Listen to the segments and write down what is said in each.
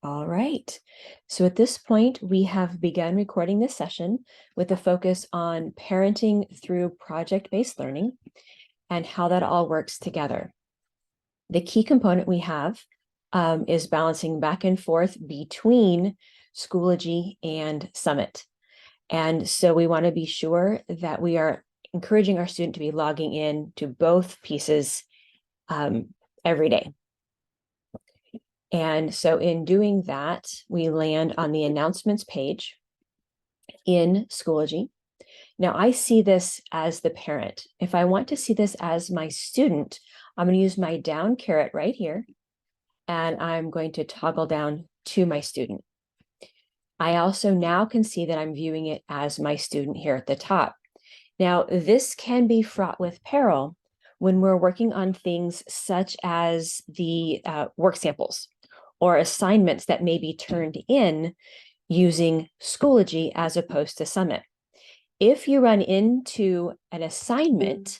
All right. So at this point, we have begun recording this session with a focus on parenting through project-based learning and how that all works together. The key component we have is balancing back and forth between Schoology and Summit. And so we want to be sure that we are encouraging our student to be logging in to both pieces every day. And so in doing that, we land on the announcements page in Schoology. Now I see this as the parent. If I want to see this as my student, I'm going to use my down caret right here, and I'm going to toggle down to my student. I also now can see that I'm viewing it as my student here at the top. Now, this can be fraught with peril when we're working on things such as the work samples or assignments that may be turned in using Schoology as opposed to Summit. If you run into an assignment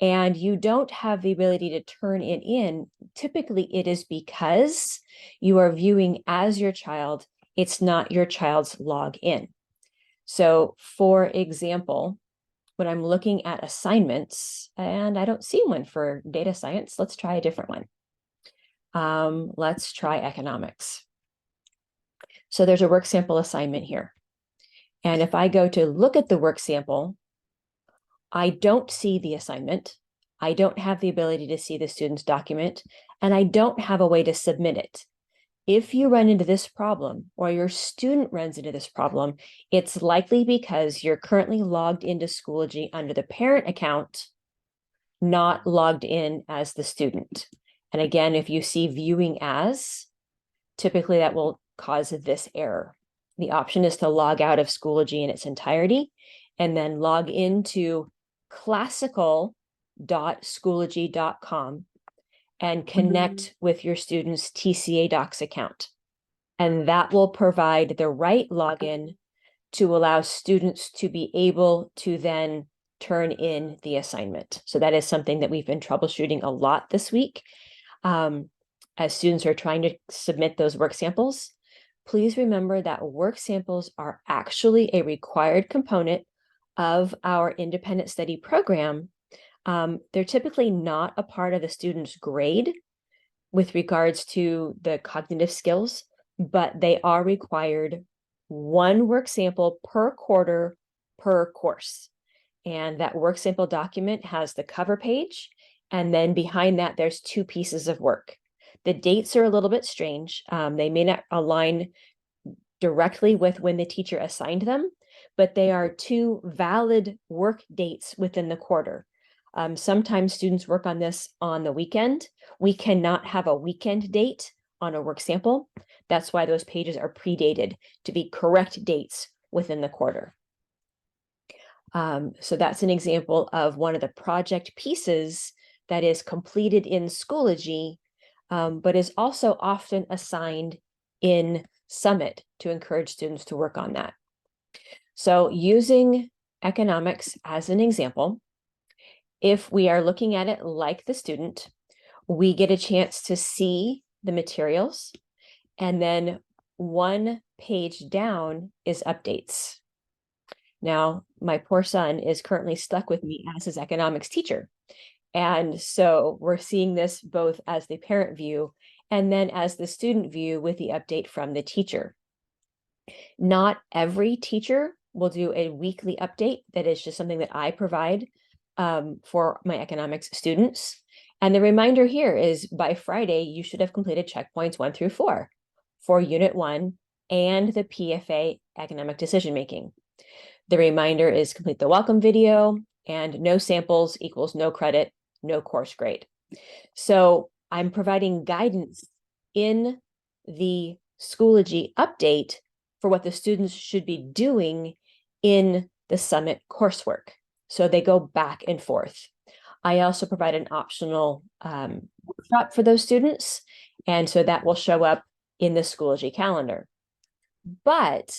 and you don't have the ability to turn it in, typically it is because you are viewing as your child, it's not your child's login. So for example, when I'm looking at assignments, and I don't see one for data science, let's try a different one. Let's try economics. So there's a work sample assignment here. And if I go to look at the work sample, I don't see the assignment. I don't have the ability to see the student's document, and I don't have a way to submit it. If you run into this problem or your student runs into this problem, it's likely because you're currently logged into Schoology under the parent account, not logged in as the student. And again, if you see viewing as, typically that will cause this error. The option is to log out of Schoology in its entirety and then log into classical.schoology.com and connect with your student's TCA Docs account. And that will provide the right login to allow students to be able to then turn in the assignment. So that is something that we've been troubleshooting a lot this week. As students are trying to submit those work samples, please remember that work samples are actually a required component of our independent study program. They're typically not a part of the student's grade with regards to the cognitive skills, but they are required one work sample per quarter per course. And that work sample document has the cover page, and then behind that, there's two pieces of work. The dates are a little bit strange. They may not align directly with when the teacher assigned them, but they are two valid work dates within the quarter. Sometimes students work on this on the weekend. We cannot have a weekend date on a work sample. That's why those pages are predated to be correct dates within the quarter. So that's an example of one of the project pieces that is completed in Schoology, but is also often assigned in Summit to encourage students to work on that. So using economics as an example, if we are looking at it like the student, we get a chance to see the materials, and then one page down is updates. Now, my poor son is currently stuck with me as his economics teacher. And so we're seeing this both as the parent view and then as the student view with the update from the teacher. Not every teacher will do a weekly update. That is just something that I provide for my economics students. And the reminder here is by Friday, you should have completed checkpoints 1 through 4 for Unit 1 and the PFA economic decision making. The reminder is complete the welcome video, and no samples equals no credit, no course grade. So I'm providing guidance in the Schoology update for what the students should be doing in the Summit coursework. So they go back and forth. I also provide an optional workshop for those students, and so that will show up in the Schoology calendar. But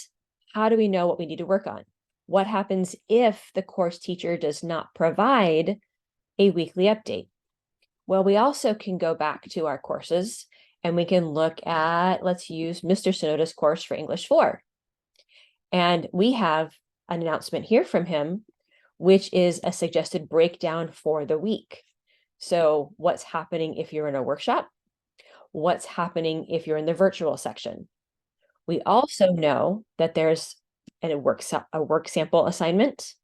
how do we know what we need to work on? What happens if the course teacher does not provide a weekly update? Well, we also can go back to our courses and we can look at, let's use Mr. Sonoda's course for English 4. And we have an announcement here from him, which is a suggested breakdown for the week. So what's happening if you're in a workshop? What's happening if you're in the virtual section? We also know that there's a work sample assignment.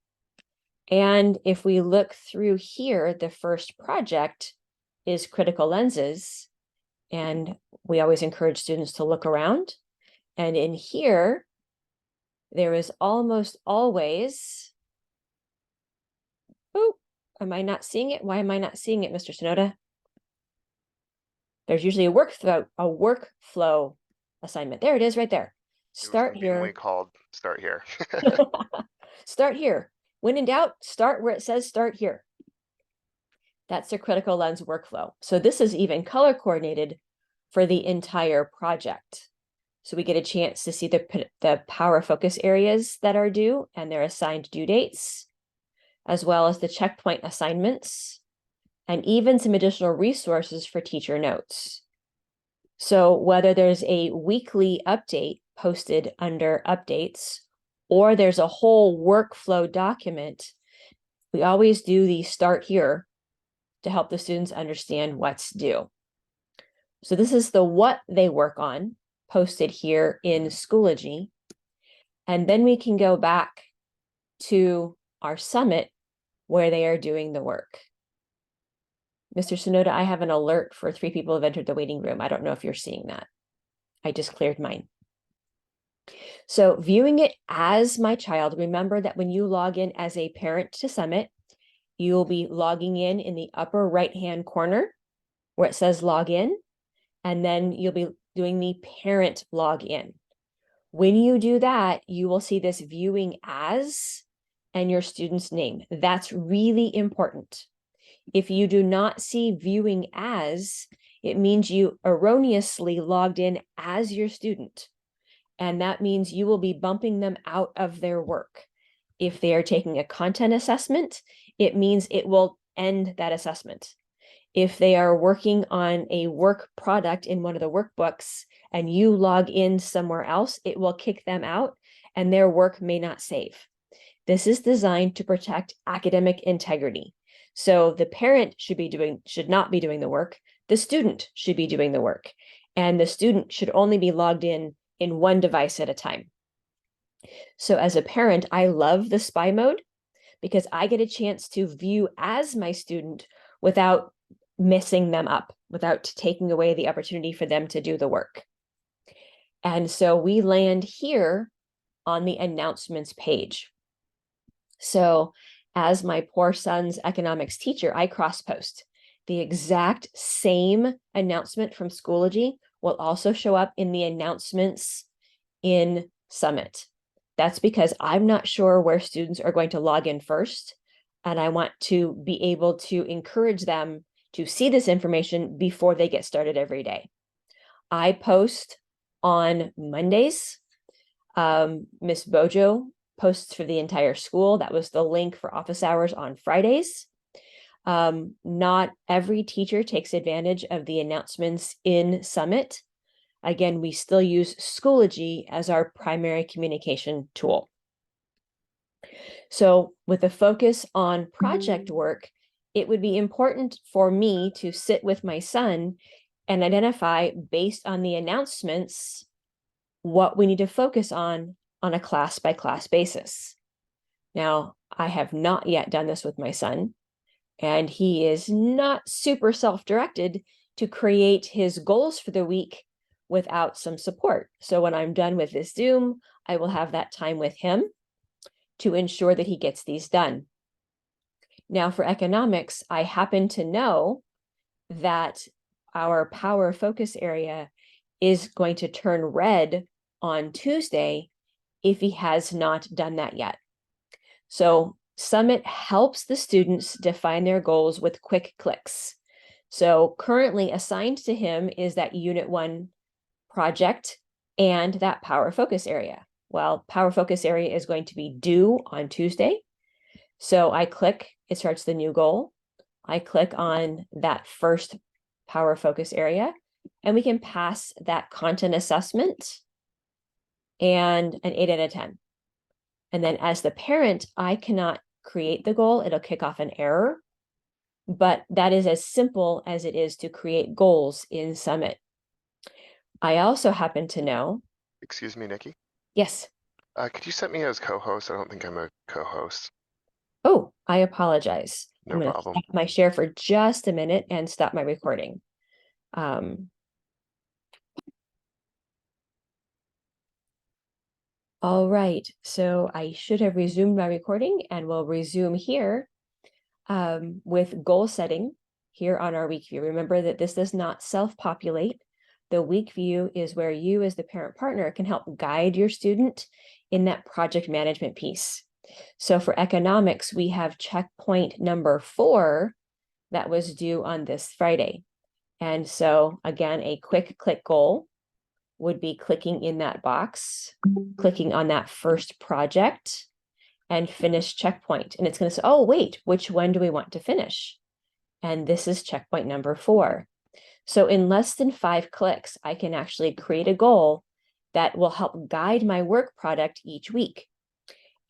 And if we look through here, the first project is critical lenses. And we always encourage students to look around. And in here, there is almost always, oh, am I not seeing it? Why am I not seeing it, Mr. Sonoda? There's usually a workflow assignment. There it is right there. Start here. We called start here. Start here. When in doubt, start where it says start here. That's the critical lens workflow. So this is even color coordinated for the entire project. So we get a chance to see the power focus areas that are due and their assigned due dates, as well as the checkpoint assignments, and even some additional resources for teacher notes. So whether there's a weekly update posted under updates, or there's a whole workflow document, we always do the start here to help the students understand what's due. So this is the what they work on posted here in Schoology. And then we can go back to our summit where they are doing the work. Mr. Sonoda, I have an alert for 3 people have entered the waiting room. I don't know if you're seeing that. I just cleared mine. So viewing it as my child, remember that when you log in as a parent to Summit, you will be logging in the upper right-hand corner where it says log in, and then you'll be doing the parent login. When you do that, you will see this viewing as and your student's name. That's really important. If you do not see viewing as, it means you erroneously logged in as your student. And that means you will be bumping them out of their work. If they are taking a content assessment, it means it will end that assessment. If they are working on a work product in one of the workbooks and you log in somewhere else, it will kick them out and their work may not save. This is designed to protect academic integrity. So the parent should not be doing the work. The student should be doing the work. And the student should only be logged in one device at a time. So as a parent, I love the spy mode because I get a chance to view as my student without messing them up, without taking away the opportunity for them to do the work. And so we land here on the announcements page. So as my poor son's economics teacher, I cross-post. The exact same announcement from Schoology will also show up in the announcements in Summit. That's because I'm not sure where students are going to log in first, and I want to be able to encourage them to see this information before they get started every day. I post on Mondays. Miss Bojo posts for the entire school. That was the link for office hours on Fridays. Not every teacher takes advantage of the announcements in Summit. Again, we still use Schoology as our primary communication tool. So with a focus on project work, it would be important for me to sit with my son and identify, based on the announcements, what we need to focus on a class-by-class basis. Now, I have not yet done this with my son, and he is not super self-directed to create his goals for the week without some support. So when I'm done with this Zoom, I will have that time with him to ensure that he gets these done. Now for economics, I happen to know that our power focus area is going to turn red on Tuesday if he has not done that yet. So Summit helps the students define their goals with quick clicks. So currently assigned to him is that Unit 1 project and that power focus area. Well, power focus area is going to be due on Tuesday. So I click, it starts the new goal. I click on that first power focus area, And we can pass that content assessment and an 8 out of 10. And then as the parent, I cannot create the goal. It'll kick off an error. But that is as simple as it is to create goals in Summit. I also happen to know. Excuse me, Nikki. Yes. Could you set me as co-host? I don't think I'm a co-host. Oh, I apologize. No I'm going to problem. stop my share for just a minute and stop my recording. All right, so I should have resumed my recording, and we'll resume here with goal setting here on our week view. Remember that this does not self-populate. The week view is where you as the parent partner can help guide your student in that project management piece. So for economics, we have checkpoint number 4 that was due on this Friday. And so again, a quick click goal would be clicking in that box, clicking on that first project, and finish checkpoint. And it's going to say, oh, wait, which one do we want to finish? And this is checkpoint number 4. So in less than 5 clicks, I can actually create a goal that will help guide my work product each week.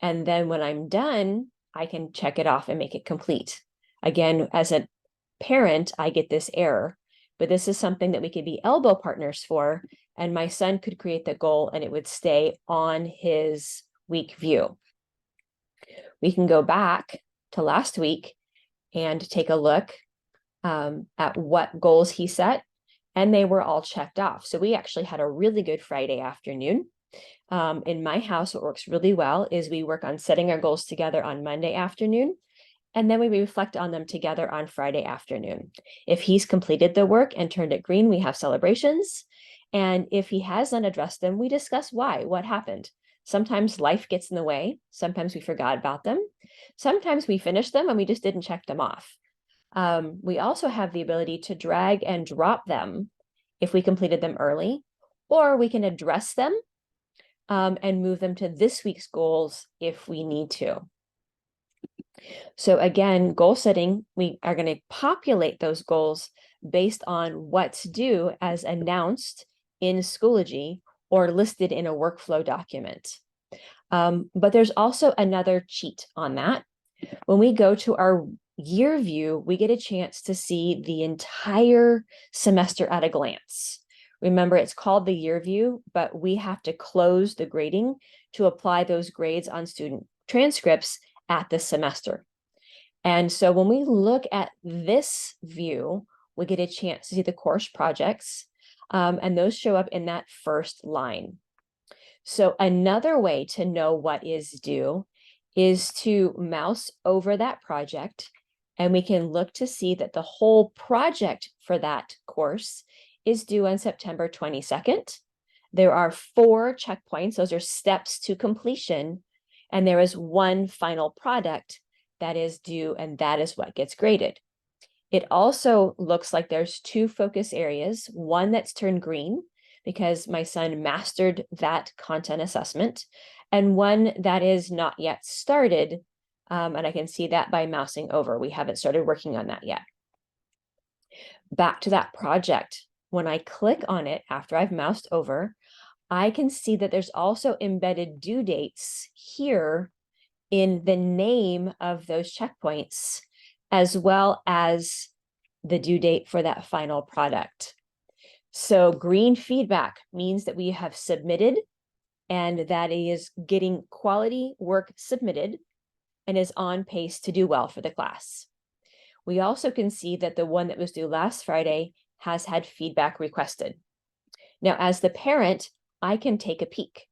And then when I'm done, I can check it off and make it complete. Again, as a parent, I get this error, but this is something that we could be elbow partners for. And my son could create the goal and it would stay on his week view. We can go back to last week and take a look at what goals he set, and they were all checked off. So we actually had a really good Friday afternoon. In my house, what works really well is we work on setting our goals together on Monday afternoon, and then we reflect on them together on Friday afternoon. If he's completed the work and turned it green, we have celebrations. And if he hasn't addressed them, we discuss why, what happened. Sometimes life gets in the way. Sometimes we forgot about them. Sometimes we finished them and we just didn't check them off. We also have the ability to drag and drop them if we completed them early, or we can address them and move them to this week's goals if we need to. So again, goal setting, we are going to populate those goals based on what's due as announced in Schoology or listed in a workflow document. But there's also another cheat on that. When we go to our year view, we get a chance to see the entire semester at a glance. Remember, it's called the year view, but we have to close the grading to apply those grades on student transcripts at the semester. And so when we look at this view, we get a chance to see the course projects, and those show up in that first line. So another way to know what is due is to mouse over that project, and we can look to see that the whole project for that course is due on September 22nd. There are 4 checkpoints. Those are steps to completion. And there is one final product that is due, and that is what gets graded. It also looks like there's 2 focus areas, one that's turned green because my son mastered that content assessment, and one that is not yet started. And I can see that by mousing over. We haven't started working on that yet. Back to that project. When I click on it after I've moused over, I can see that there's also embedded due dates here in the name of those checkpoints, as well as the due date for that final product. So green feedback means that we have submitted, and that is getting quality work submitted and is on pace to do well for the class. We also can see that the one that was due last Friday has had feedback requested. Now, as the parent, I can take a peek.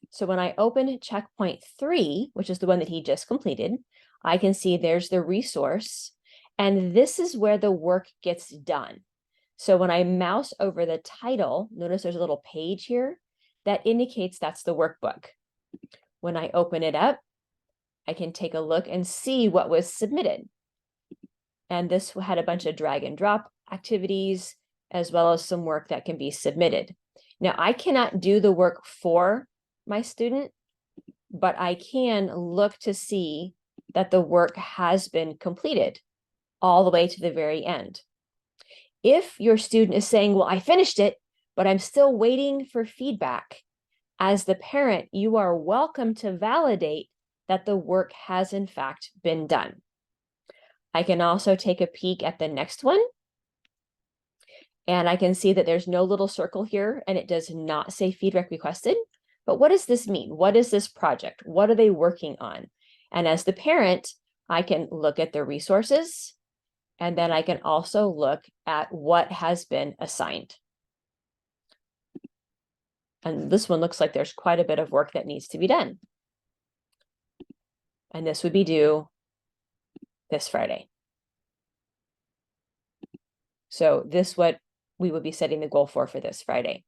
So when I open checkpoint 3, which is the one that he just completed, I can see there's the resource, and this is where the work gets done. So when I mouse over the title, notice there's a little page here that indicates that's the workbook. When I open it up, I can take a look and see what was submitted. And this had a bunch of drag and drop activities, as well as some work that can be submitted. Now, I cannot do the work for my student, but I can look to see that the work has been completed all the way to the very end. If your student is saying, well, I finished it, but I'm still waiting for feedback, as the parent, you are welcome to validate that the work has in fact been done. I can also take a peek at the next one. And I can see that there's no little circle here and it does not say feedback requested. But what does this mean? What is this project? What are they working on? And as the parent, I can look at the resources and then I can also look at what has been assigned. And this one looks like there's quite a bit of work that needs to be done. And this would be due this Friday. So this what we would be setting the goal for this Friday.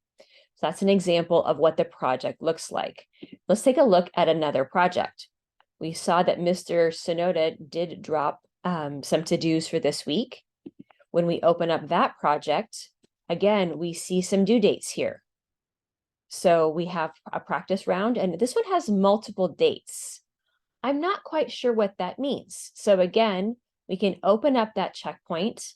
So that's an example of what the project looks like. Let's take a look at another project. We saw that Mr. Sonoda did drop some to-dos for this week. When we open up that project, again, we see some due dates here. So we have a practice round, and this one has multiple dates. I'm not quite sure what that means. So again, we can open up that checkpoint.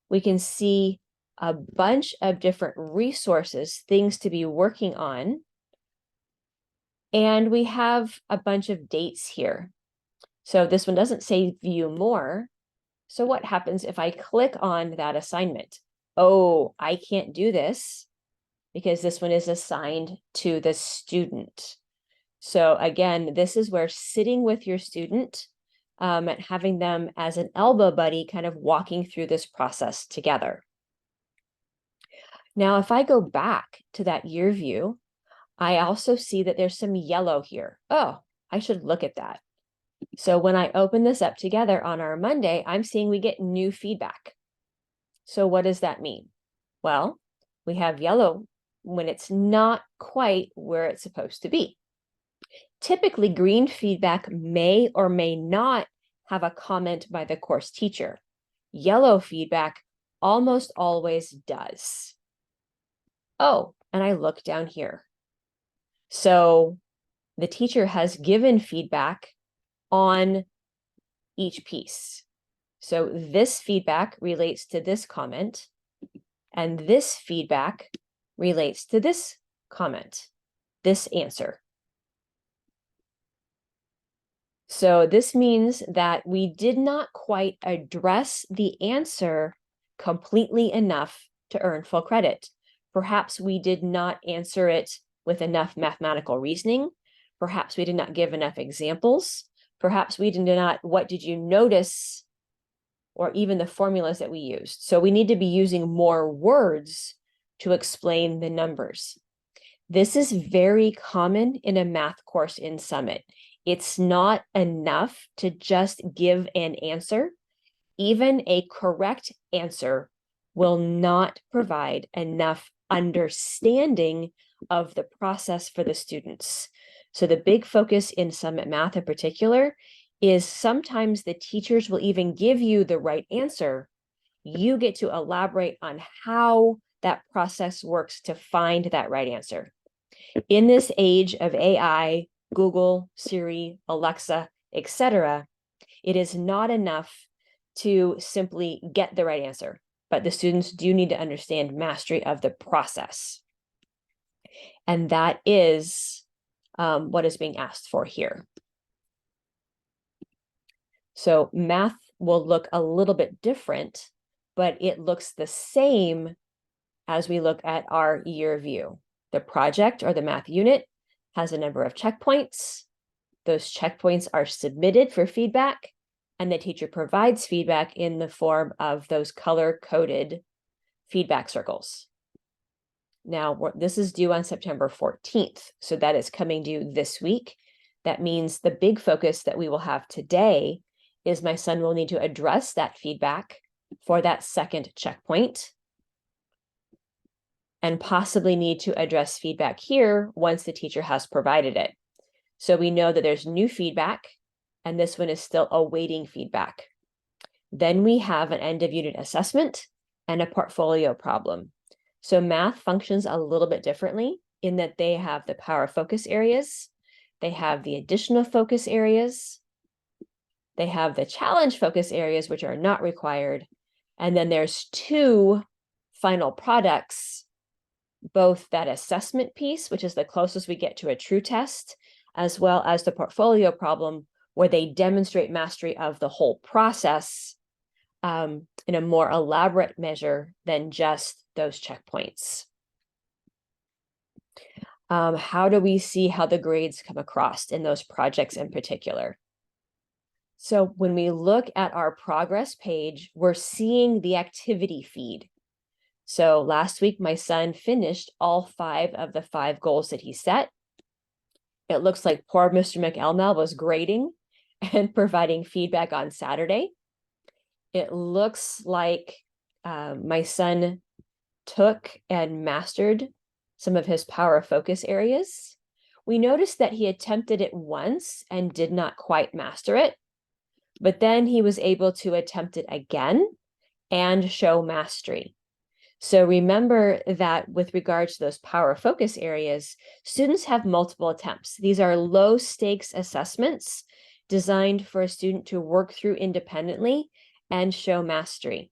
We can see a bunch of different resources, things to be working on. And we have a bunch of dates here. So this one doesn't say view more. So what happens if I click on that assignment? Oh, I can't do this because this one is assigned to the student. So again, this is where sitting with your student and having them as an elbow buddy, kind of walking through this process together. Now, if I go back to that year view, I also see that there's some yellow here. Oh, I should look at that. So when I open this up together on our Monday, I'm seeing we get new feedback. So what does that mean? Well, we have yellow when it's not quite where it's supposed to be. Typically, green feedback may or may not have a comment by the course teacher. Yellow feedback almost always does. Oh, and I look down here. So the teacher has given feedback on each piece. So this feedback relates to this comment, and this feedback relates to this comment, this answer. So this means that we did not quite address the answer completely enough to earn full credit. Perhaps we did not answer it with enough mathematical reasoning. Perhaps we did not give enough examples. Perhaps we did not, what did you notice? Or even the formulas that we used. So we need to be using more words to explain the numbers. This is very common in a math course in Summit. It's not enough to just give an answer. Even a correct answer will not provide enough understanding of the process for the students. So the big focus in Summit Math in particular is sometimes the teachers will even give you the right answer. You get to elaborate on how that process works to find that right answer. In this age of AI, Google, Siri, Alexa, etc., it is not enough to simply get the right answer, but the students do need to understand mastery of the process. And that is what is being asked for here. So math will look a little bit different, but it looks the same as we look at our year view. The project or the math unit has a number of checkpoints. Those checkpoints are submitted for feedback, and the teacher provides feedback in the form of those color-coded feedback circles. Now, this is due on September 14th, so that is coming due this week. That means the big focus that we will have today is my son will need to address that feedback for that second checkpoint, and possibly need to address feedback here once the teacher has provided it. So we know that there's new feedback, and this one is still awaiting feedback. Then we have an end of unit assessment and a portfolio problem. So math functions a little bit differently in that they have the power focus areas, they have the additional focus areas, they have the challenge focus areas, which are not required, and then there's two final products, both that assessment piece, which is the closest we get to a true test, as well as the portfolio problem, where they demonstrate mastery of the whole process in a more elaborate measure than just those checkpoints. How do we see how the grades come across in those projects in particular? So when we look at our progress page, we're seeing the activity feed. So last week, my son finished all 5 of the 5 goals that he set. It looks like poor Mr. McElmel was grading and providing feedback on Saturday. It looks like my son took and mastered some of his power focus areas. We noticed that he attempted it once and did not quite master it, but then he was able to attempt it again and show mastery. So remember that with regards to those power focus areas, students have multiple attempts. These are low stakes assessments designed for a student to work through independently and show mastery.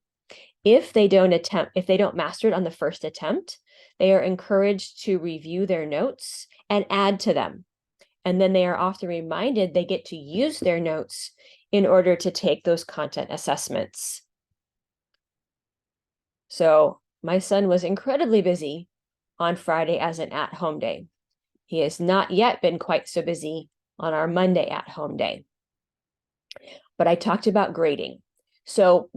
If they don't master it on the first attempt, they are encouraged to review their notes and add to them. And then they are often reminded they get to use their notes in order to take those content assessments. So my son was incredibly busy on Friday as an at-home day. He has not yet been quite so busy on our Monday at-home day. But I talked about grading. So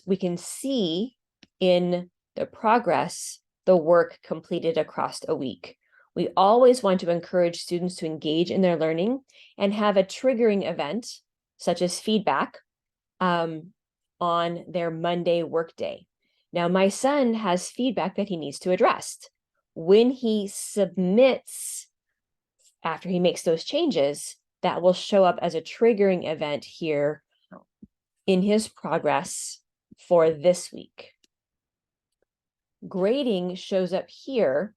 we can see in the progress, the work completed across a week. We always want to encourage students to engage in their learning and have a triggering event, such as feedback, on their Monday workday. Now, my son has feedback that he needs to address. When he submits, after he makes those changes, that will show up as a triggering event here in his progress for this week. Grading shows up here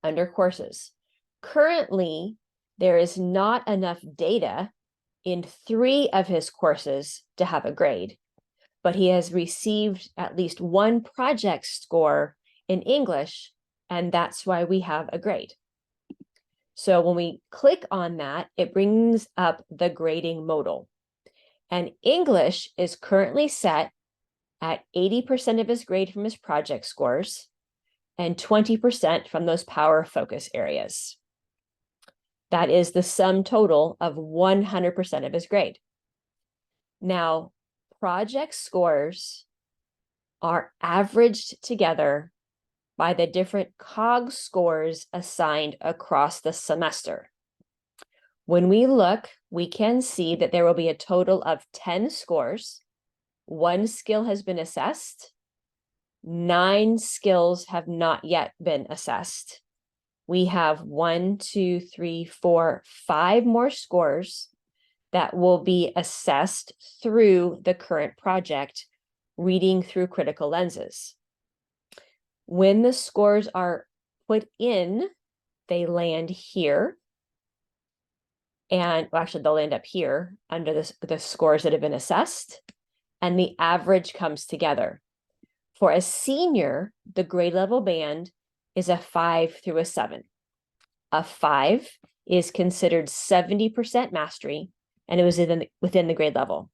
under courses. Currently, there is not enough data in 3 of his courses to have a grade, but he has received at least 1 project score in English, and that's why we have a grade. So when we click on that, it brings up the grading modal. And English is currently set at 80% of his grade from his project scores and 20% from those power focus areas. That is the sum total of 100% of his grade. Now, project scores are averaged together by the different COG scores assigned across the semester. When we look, we can see that there will be a total of 10 scores. 1 skill has been assessed. 9 skills have not yet been assessed. We have 1, 2, 3, 4, 5 more scores that will be assessed through the current project, reading through critical lenses. When the scores are put in, they land here. And well, actually, they'll end up here under the scores that have been assessed, and the average comes together. For a senior, the grade level band is a 5 through a 7. A 5 is considered 70% mastery, and it was within the grade level.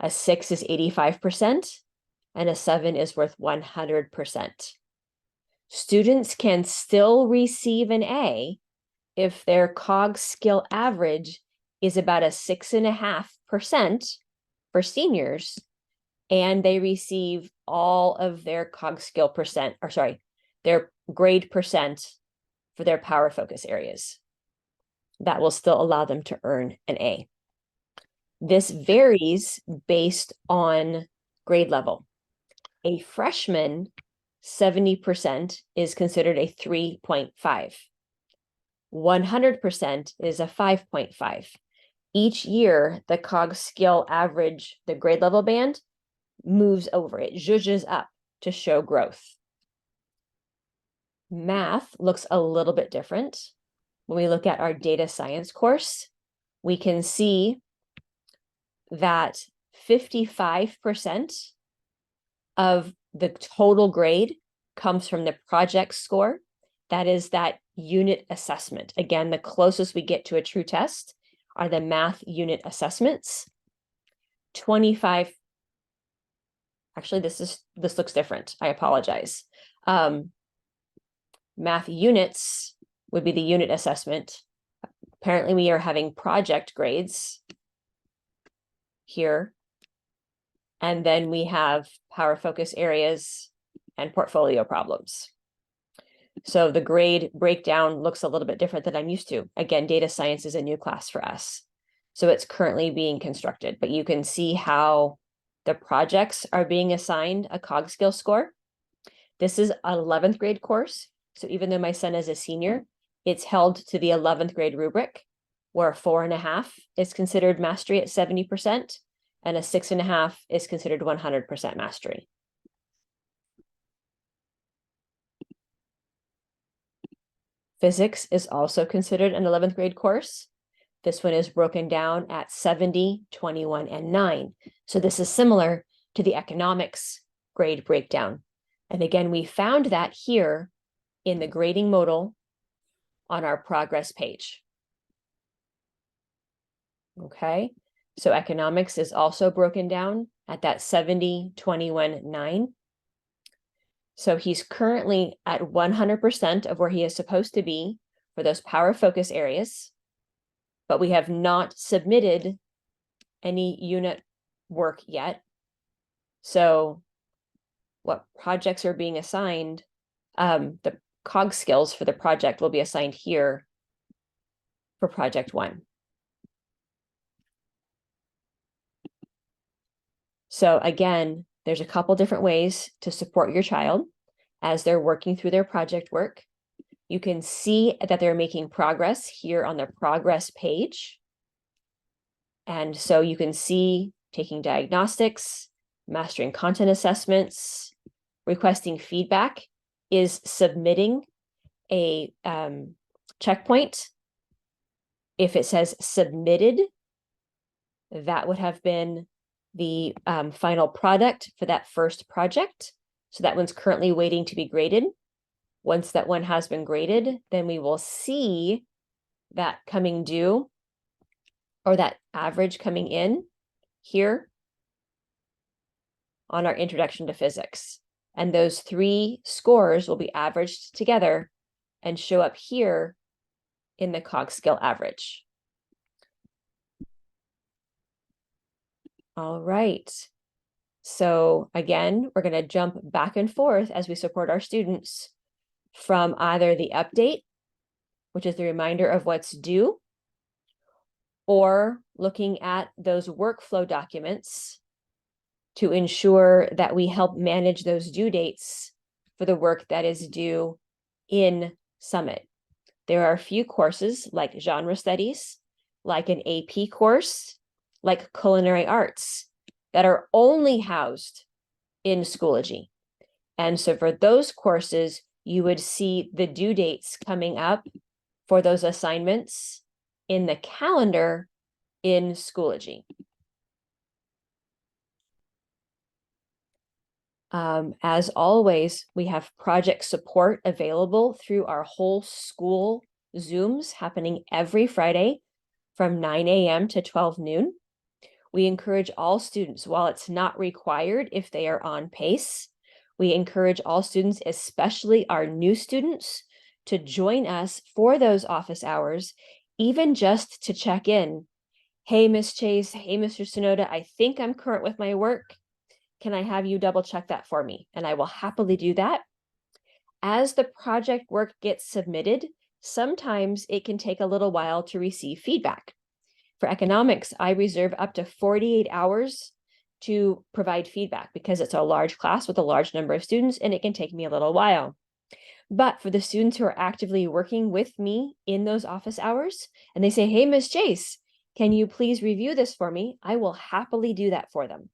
A 6 is 85%, and a 7 is worth 100%. Students can still receive an A if their COG skill average is about a 6.5% for seniors, and they receive all of their COG skill percent, or sorry, their grade percent for their power focus areas. That will still allow them to earn an A. This varies based on grade level. A freshman, 70% is considered a 3.5. 100% is a 5.5. Each year, the COG skill average, the grade level band, moves over. It zhuzhes up to show growth. Math looks a little bit different. When we look at our data science course, we can see that 55% of the total grade comes from the project score. That is that unit assessment. Again, the closest we get to a true test are the math unit assessments. 25. Actually, this looks different. I apologize. Math units would be the unit assessment. Apparently, we are having project grades here. And then we have power focus areas and portfolio problems. So the grade breakdown looks a little bit different than I'm used to. Again, data science is a new class for us. So it's currently being constructed, but you can see how the projects are being assigned a CogSkill score. This is an 11th grade course. So even though my son is a senior, it's held to the 11th grade rubric, where 4.5 is considered mastery at 70%, and a 6.5 is considered 100% mastery. Physics is also considered an 11th grade course. This one is broken down at 70, 21, and 9. So this is similar to the economics grade breakdown. And again, we found that here in the grading modal on our progress page. Okay, so economics is also broken down at that 70, 21, 9. So he's currently at 100% of where he is supposed to be for those power focus areas, but we have not submitted any unit work yet. So what projects are being assigned, the CogSkills for the project will be assigned here for project 1. So again, there's a couple different ways to support your child as they're working through their project work. You can see that they're making progress here on the progress page. And so you can see taking diagnostics, mastering content assessments, requesting feedback is submitting a checkpoint. If it says submitted, that would have been the final product for that first project. So that one's currently waiting to be graded. Once that one has been graded, then we will see that coming due or that average coming in here on our introduction to physics. And those 3 scores will be averaged together and show up here in the CogSkill average. All right. So again, we're going to jump back and forth as we support our students from either the update, which is the reminder of what's due, or looking at those workflow documents to ensure that we help manage those due dates for the work that is due in Summit. There are a few courses like genre studies, like an AP course, like culinary arts, that are only housed in Schoology. And so for those courses, you would see the due dates coming up for those assignments in the calendar in Schoology. As always, we have project support available through our whole school Zooms happening every Friday from 9 a.m. to 12 noon. We encourage all students, while it's not required if they are on pace, we encourage all students, especially our new students, to join us for those office hours, even just to check in. Hey, Ms. Chase, hey, Mr. Sonoda, I think I'm current with my work. Can I have you double check that for me? And I will happily do that. As the project work gets submitted, sometimes it can take a little while to receive feedback. For economics, I reserve up to 48 hours to provide feedback because it's a large class with a large number of students and it can take me a little while. But for the students who are actively working with me in those office hours and they say, hey, Ms. Chase, can you please review this for me? I will happily do that for them.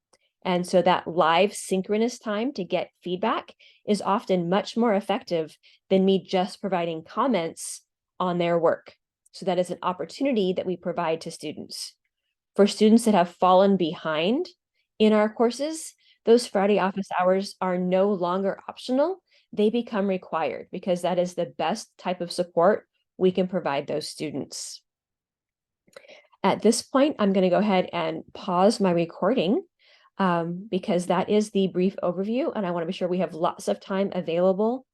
And so that live synchronous time to get feedback is often much more effective than me just providing comments on their work. So that is an opportunity that we provide to students. For students that have fallen behind in our courses, those Friday office hours are no longer optional. They become required because that is the best type of support we can provide those students. At this point, I'm going to go ahead and pause my recording because that is the brief overview, and I want to be sure we have lots of time available